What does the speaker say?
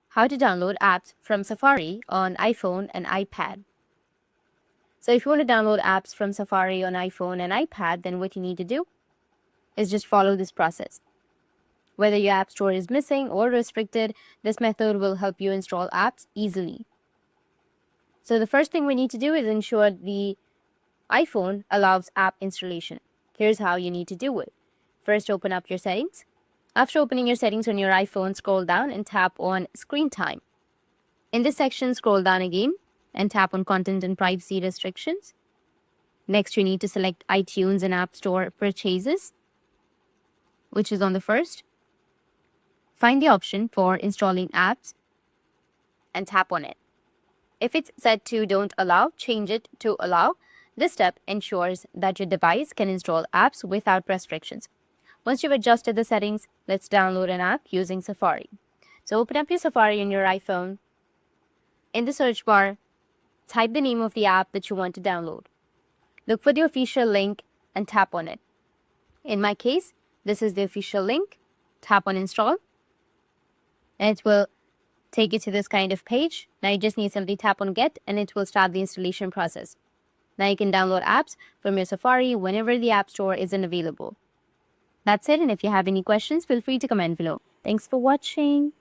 how to download apps from Safari on iPhone and iPad. So if you want to download apps from Safari on iPhone and iPad, then what you need to do is just follow this process. Whether your app store is missing or restricted, this method will help you install apps easily. So the first thing we need to do is ensure the iPhone allows app installation. Here's how you need to do it. First, open up your settings. After opening your settings on your iPhone, scroll down and tap on Screen Time. In this section, scroll down again and tap on Content and Privacy Restrictions. Next, you need to select iTunes and App Store Purchases, which is on the first. Find the option for installing apps and tap on it. If it's set to Don't Allow, change it to Allow. This step ensures that your device can install apps without restrictions. Once you've adjusted the settings, let's download an app using Safari. So open up your Safari on your iPhone. In the search bar, type the name of the app that you want to download. Look for the official link and tap on it. In my case, this is the official link. Tap on Install, and it will take you to this kind of page. Now you just need simply tap on Get, and it will start the installation process. Now you can download apps from your Safari whenever the App Store isn't available. That's it, and if you have any questions, feel free to comment below. Thanks for watching.